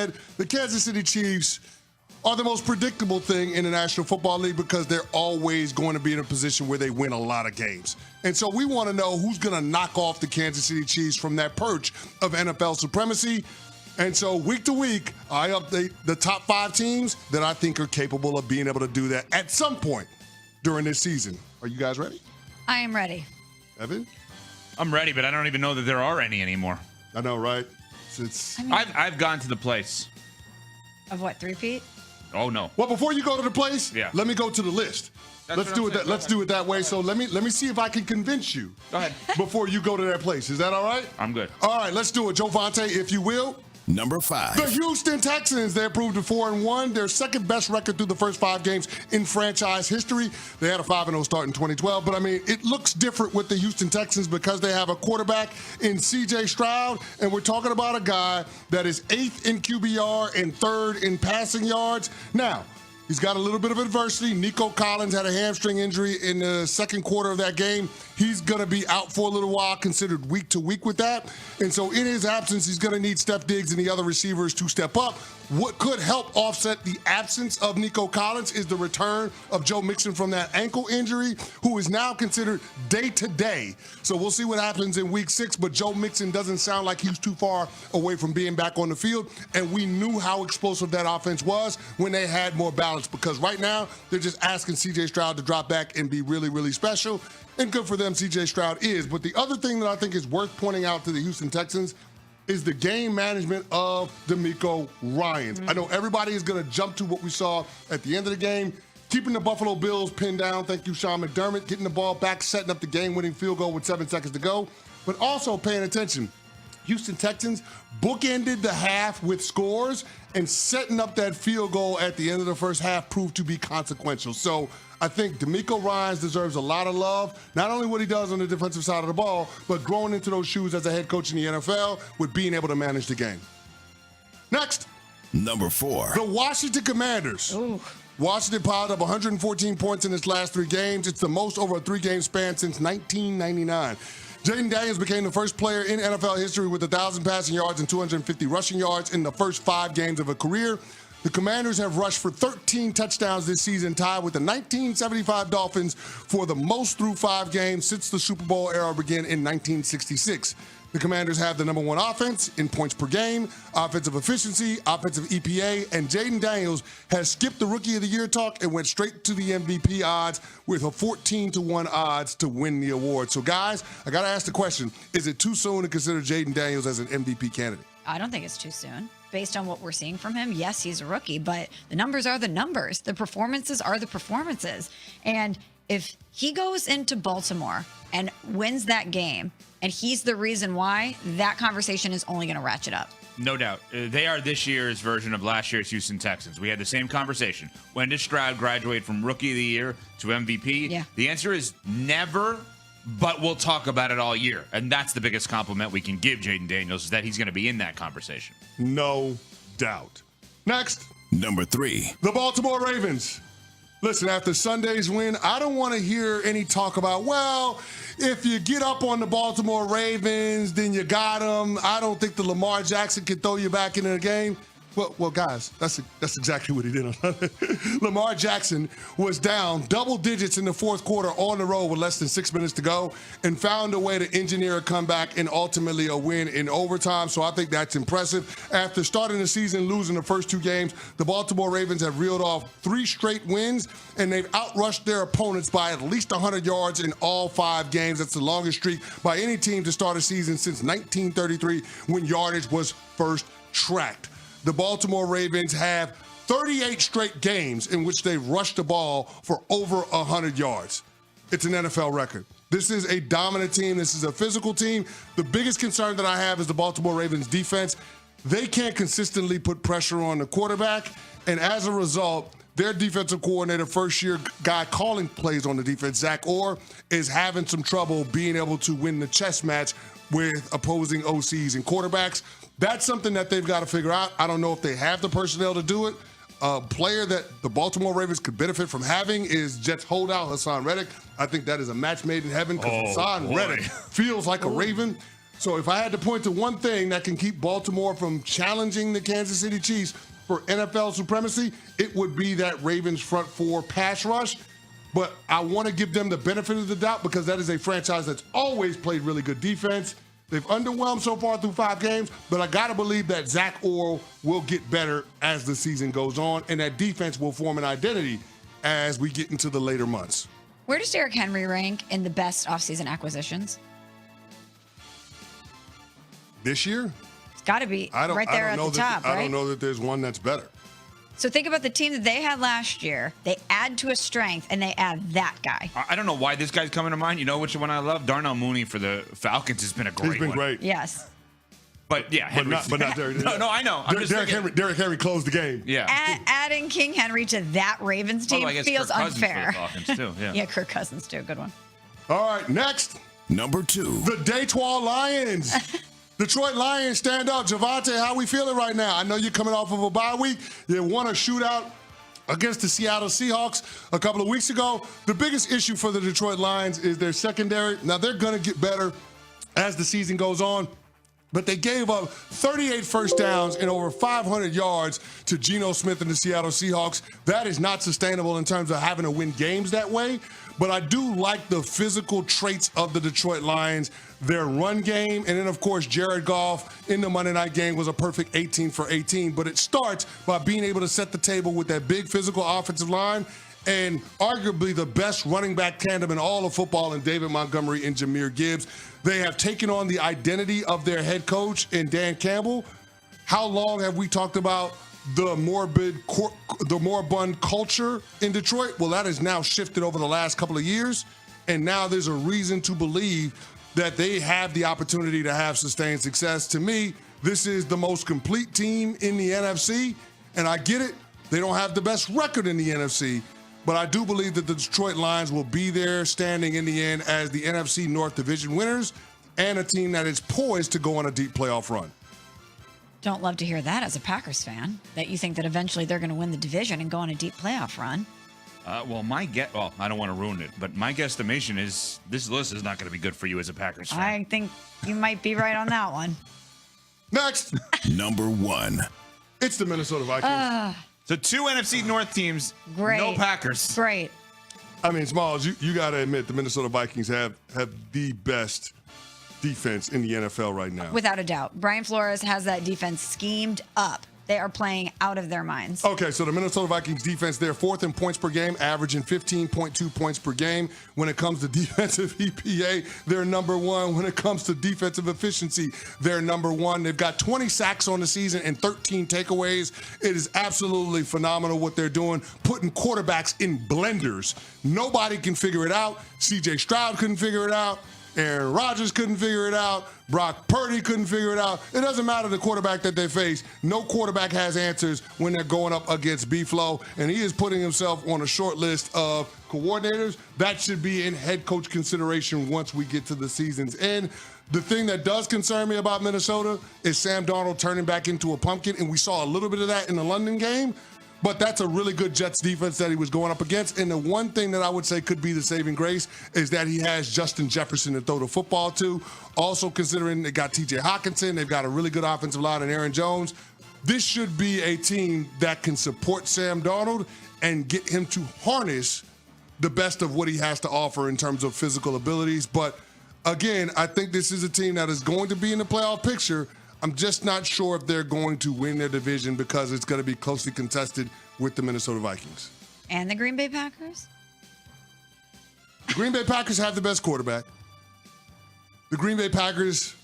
said, the Kansas City Chiefs are the most predictable thing in the National Football League because they're always going to be in a position where they win a lot of games. And so we want to know who's going to knock off the Kansas City Chiefs from that perch of NFL supremacy. And so week to week, I update the top 5 teams that I think are capable of being able to do that at some point during this season. Are you guys ready? I am ready. Evan? I'm ready, but I don't even know that there are any anymore. I know, right? I've gone to the place. Of what, 3 feet? Oh, no. Well, before you go to the place, Yeah. let me go to the list. Let's do it that way. So let me see if I can convince you. Go ahead. Before you go to that place. Is that all right? I'm good. All right, let's do it. Jovante, if you will. Number 5. The Houston Texans, they improved to 4-1, their second best record through the first 5 games in franchise history. They had a 5-0 start in 2012, but I mean, it looks different with the Houston Texans because they have a quarterback in C.J. Stroud, and we're talking about a guy that is 8th in QBR and 3rd in passing yards. Now, he's got a little bit of adversity. Nico Collins had a hamstring injury in the second quarter of that game. He's going to be out for a little while, considered week to week with that. And so in his absence, he's going to need Steph Diggs and the other receivers to step up. What could help offset the absence of Nico Collins is the return of Joe Mixon from that ankle injury, who is now considered day-to-day. So we'll see what happens in week 6, but Joe Mixon doesn't sound like he's too far away from being back on the field. And we knew how explosive that offense was when they had more balance, because right now they're just asking C.J. Stroud to drop back and be really, really special. And good for them, C.J. Stroud is. But the other thing that I think is worth pointing out to the Houston Texans is the game management of DeMeco Ryans. I know everybody is going to jump to what we saw at the end of the game, keeping the Buffalo Bills pinned down. Thank you, Sean McDermott, getting the ball back, setting up the game-winning field goal with 7 seconds to go. But also paying attention, Houston Texans bookended the half with scores, and setting up that field goal at the end of the first half proved to be consequential. So I think DeMeco Ryans deserves a lot of love, not only what he does on the defensive side of the ball, but growing into those shoes as a head coach in the NFL with being able to manage the game. Next. Number 4. The Washington Commanders. Ooh. Washington piled up 114 points in its last 3 games. It's the most over a 3-game span since 1999. Jaden Daniels became the first player in NFL history with 1,000 passing yards and 250 rushing yards in the first 5 games of a career. The Commanders have rushed for 13 touchdowns this season, tied with the 1975 Dolphins for the most through 5 games since the Super Bowl era began in 1966. The Commanders have the number 1 offense in points per game, offensive efficiency, offensive EPA, and Jaden Daniels has skipped the Rookie of the Year talk and went straight to the MVP odds with a 14-1 odds to win the award. So, guys, I got to ask the question, is it too soon to consider Jaden Daniels as an MVP candidate? I don't think it's too soon. Based on what we're seeing from him, yes, he's a rookie, but the numbers are the numbers. The performances are the performances. And if he goes into Baltimore and wins that game, and he's the reason why, that conversation is only going to ratchet up. No doubt. They are this year's version of last year's Houston Texans. We had the same conversation. When did Stroud graduate from Rookie of the Year to MVP? Yeah. The answer is never, but we'll talk about it all year. And that's the biggest compliment we can give Jaden Daniels, is that he's going to be in that conversation. No doubt. Next. Number 3. The Baltimore Ravens. Listen, after Sunday's win, I don't want to hear any talk about, well, if you get up on the Baltimore Ravens, then you got them. I don't think the Lamar Jackson can throw you back into the game. Well, guys, that's exactly what he did. Lamar Jackson was down double digits in the fourth quarter on the road with less than 6 minutes to go and found a way to engineer a comeback and ultimately a win in overtime. So I think that's impressive. After starting the season losing the first 2 games, the Baltimore Ravens have reeled off 3 straight wins, and they've outrushed their opponents by at least 100 yards in all 5 games. That's the longest streak by any team to start a season since 1933, when yardage was first tracked. The Baltimore Ravens have 38 straight games in which they rushed the ball for over 100 yards. It's an NFL record. This is a dominant team. This is a physical team. The biggest concern that I have is the Baltimore Ravens defense. They can't consistently put pressure on the quarterback, and as a result, their defensive coordinator, first-year guy calling plays on the defense, Zach Orr, is having some trouble being able to win the chess match with opposing OCs and quarterbacks. That's something that they've got to figure out. I don't know if they have the personnel to do it. A player that the Baltimore Ravens could benefit from having is Jets holdout Hassan Reddick. I think that is a match made in heaven because Hassan Reddick feels like a Raven. So if I had to point to one thing that can keep Baltimore from challenging the Kansas City Chiefs for NFL supremacy, it would be that Ravens front four pass rush. But I want to give them the benefit of the doubt because that is a franchise that's always played really good defense. They've underwhelmed so far through 5 games, but I got to believe that Zach Orr will get better as the season goes on, and that defense will form an identity as we get into the later months. Where does Derrick Henry rank in the best offseason acquisitions? This year? It's got to be right there at the top, right? I don't know that there's one that's better. So think about the team that they had last year. They add to a strength, and they add that guy. I don't know why this guy's coming to mind. You know which one I love? Darnell Mooney for the Falcons has been a great one. He's been great. Yes. But yeah, but not Derrick. No, I know. Derrick Henry closed the game. Yeah. Adding King Henry to that Ravens team feels unfair. For the Falcons too. Yeah. Yeah, Kirk Cousins too. Good one. All right, next. Number 2. The Detroit Lions. Detroit Lions, stand up. Javante, how we feeling right now? I know you're coming off of a bye week. You won a shootout against the Seattle Seahawks a couple of weeks ago. The biggest issue for the Detroit Lions is their secondary. Now, they're going to get better as the season goes on, but they gave up 38 first downs and over 500 yards to Geno Smith and the Seattle Seahawks. That is not sustainable in terms of having to win games that way. But I do like the physical traits of the Detroit Lions, their run game, and then, of course, Jared Goff in the Monday night game was a perfect 18 for 18. But it starts by being able to set the table with that big physical offensive line and arguably the best running back tandem in all of football in David Montgomery and Jahmyr Gibbs. They have taken on the identity of their head coach in Dan Campbell. How long have we talked about the moribund culture in Detroit? Well, that has now shifted over the last couple of years, and now there's a reason to believe that they have the opportunity to have sustained success. To me, this is the most complete team in the NFC, and I get it. They don't have the best record in the NFC, but I do believe that the Detroit Lions will be there standing in the end as the NFC North Division winners and a team that is poised to go on a deep playoff run. Don't love to hear that as a Packers fan, that you think that eventually they're going to win the division and go on a deep playoff run. I don't want to ruin it, but my guesstimation is this list is not going to be good for you as a Packers fan. I think you might be right on that one. Next. Number 1. It's the Minnesota Vikings. So 2 NFC North teams, Great. no Packers. Great. I mean, Smalls, you got to admit the Minnesota Vikings have the best defense in the NFL right now. Without a doubt. Brian Flores has that defense schemed up. They are playing out of their minds. Okay, so the Minnesota Vikings defense, they're 4th in points per game, averaging 15.2 points per game. When it comes to defensive EPA, they're number 1. When it comes to defensive efficiency, they're number 1. They've got 20 sacks on the season and 13 takeaways. It is absolutely phenomenal what they're doing, putting quarterbacks in blenders. Nobody can figure it out. C.J. Stroud couldn't figure it out. Aaron Rodgers couldn't figure it out. Brock Purdy couldn't figure it out. It doesn't matter the quarterback that they face. No quarterback has answers when they're going up against B-Flow, and he is putting himself on a short list of coordinators. That should be in head coach consideration once we get to the season's end. The thing that does concern me about Minnesota is Sam Darnold turning back into a pumpkin, and we saw a little bit of that in the London game. But that's a really good Jets defense that he was going up against. And the one thing that I would say could be the saving grace is that he has Justin Jefferson to throw the football to. Also considering they got T.J. Hockenson, they've got a really good offensive line in Aaron Jones. This should be a team that can support Sam Darnold and get him to harness the best of what he has to offer in terms of physical abilities. But again, I think this is a team that is going to be in the playoff picture. I'm just not sure if they're going to win their division because it's going to be closely contested with the Minnesota Vikings. And the Green Bay Packers? The Green Bay Packers have the best quarterback. The Green Bay Packers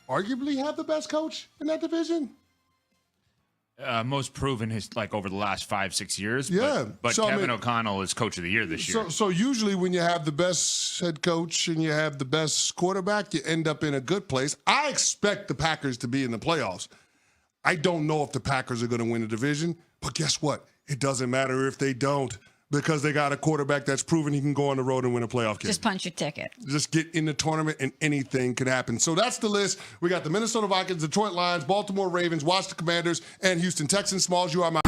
arguably have the best coach in that division. Most proven over the last 5-6 years. Yeah. But so, Kevin O'Connell is coach of the year this year. So usually when you have the best head coach and you have the best quarterback, you end up in a good place. I expect the Packers to be in the playoffs. I don't know if the Packers are going to win the division, but guess what? It doesn't matter if they don't because they got a quarterback that's proven he can go on the road and win a playoff game. Just punch your ticket. Just get in the tournament and anything could happen. So that's the list. We got the Minnesota Vikings, Detroit Lions, Baltimore Ravens, Washington Commanders, and Houston Texans. Smalls, you are my...